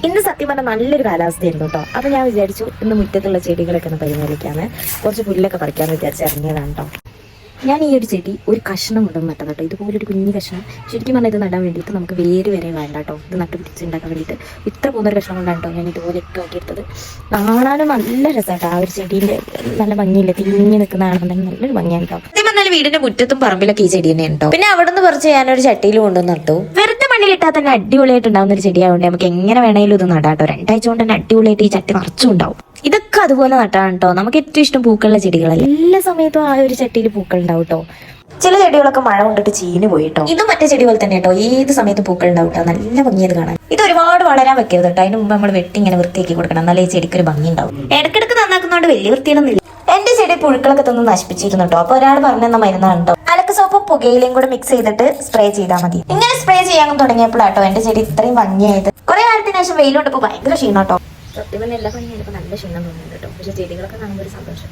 ഇന്ന് സത്യം പറഞ്ഞാൽ നല്ലൊരു കാലാവസ്ഥയായിരുന്നു കേട്ടോ. അപ്പൊ ഞാൻ വിചാരിച്ചു ഇന്ന് മുറ്റത്തുള്ള ചെടികളൊക്കെ ഒന്ന് പരിപാലിക്കാന്ന്, കുറച്ച് പുല്ലൊക്കെ പറിക്കാന്ന് വിചാരിച്ച് ഇറങ്ങിയതാണ് കേട്ടോ. ഞാൻ ഈ ഒരു ചെടി ഒരു കഷ്ണം കൊണ്ടൊന്നും നട്ടത് കേട്ടോ. ഇതുപോലൊരു കുഞ്ഞു കഷ്ണം ശരിക്കും പറഞ്ഞാൽ ഇത് നടാൻ വേണ്ടിയിട്ട് നമുക്ക് വേര് വരെ വേണ്ട കേട്ടോ. ഇത് നട്ടുപിടിച്ചുണ്ടാക്കാൻ വേണ്ടിയിട്ട് ഇത്ര പോകുന്നൊരു കഷ്ണം കൊണ്ടാണ് കേട്ടോ ഞാൻ ഇതുപോലെയൊക്കെ നോക്കിയെടുത്തത്. കാണാനും നല്ല രസമാട്ടോ. ആ ഒരു ചെടീൻ്റെ നല്ല ഭംഗിയില്ല, തിരിഞ്ഞ് നിൽക്കുന്നതാണെന്നുണ്ടെങ്കിൽ നല്ലൊരു ഭംഗിയാണ് കേട്ടോ. സത്യം പറഞ്ഞാൽ വീടിന്റെ മുറ്റത്തും പറമ്പിലൊക്കെ ഈ ചെടി തന്നെയാണ് കേട്ടോ. പിന്നെ അവിടെ നിന്ന് പറിച്ച് ഞാനൊരു ചട്ടിയിൽ കൊണ്ടുവന്ന് നട്ടു. വെറുതെ മണ്ണിലിട്ടാൽ തന്നെ അടിപൊളിയായിട്ട് ഉണ്ടാവുന്ന ഒരു ചെടിയാവുകൊണ്ട് നമുക്ക് എങ്ങനെ വേണമെങ്കിലും ഇത് നടാട്ടോ. 2 ആഴ്ച കൊണ്ട് തന്നെ അടിപൊളിയായിട്ട് ഈ ചട്ടി നിറച്ചും ഉണ്ടാവും. ഇതൊക്കെ അതുപോലെ നട്ടാണ് കേട്ടോ. നമുക്ക് ഏറ്റവും ഇഷ്ടം പൂക്കളുള്ള ചെടികളല്ല. എല്ലാ സമയത്തും ആ ഒരു ചട്ടിയിൽ പൂക്കൾ ഉണ്ടാവും കേട്ടോ. ചില ചെടികളൊക്കെ മഴ കൊണ്ടിട്ട് ചീഞ്ഞു പോയി കേട്ടോ. ഇതും മറ്റേ ചെടി പോലെ തന്നെ കേട്ടോ. ഏത് സമയത്തും പൂക്കൾ ഉണ്ടാവും കേട്ടോ. നല്ല ഭംഗിയത് കാണാൻ. ഇത് ഒരുപാട് വളരാൻ വെക്കരുത് കേട്ടോ. അതിന് മുമ്പ് നമ്മൾ വെട്ടി ഇങ്ങനെ വൃത്തിയാക്കി കൊടുക്കണം. എന്നാലേ ഈ ചെടിക്ക് ഒരു ഭംഗി ഉണ്ടാവും. ഇടയ്ക്കിടയ്ക്ക് നന്നാക്കുന്നതുകൊണ്ട് വലിയ വൃത്തിയൊന്നുമില്ല. എന്റെ ചെടി പുഴുക്കളൊക്കെ തന്ന് നശിപ്പിച്ചിരുന്നു കേട്ടോ. അപ്പൊ ഒരാൾ പറഞ്ഞെന്ന മരുന്നാണ് കേട്ടോ. അലക്ക് സോപ്പും പുകയിലയും കൂടെ മിക്സ് ചെയ്തിട്ട് സ്പ്രേ ചെയ്താൽ മതി. ഇങ്ങനെ സ്പ്രേ ചെയ്യാൻ തുടങ്ങിയപ്പോഴാട്ടോ എന്റെ ചെടി ഇത്രയും ഭംഗിയായത്. കുറെ കാലത്തിന് ശേഷം വെയിലുണ്ട്. ഇപ്പൊ ഭയങ്കര ക്ഷീണം കേട്ടോ. സത്യം പറഞ്ഞാൽ എല്ലാ ഭംഗിയാണ്. ഇപ്പൊ നല്ല ക്ഷീണം തോന്നുന്നുണ്ട് കേട്ടോ. പക്ഷെ ചെടികളൊക്കെ കാണുമ്പോൾ ഒരു സന്തോഷം.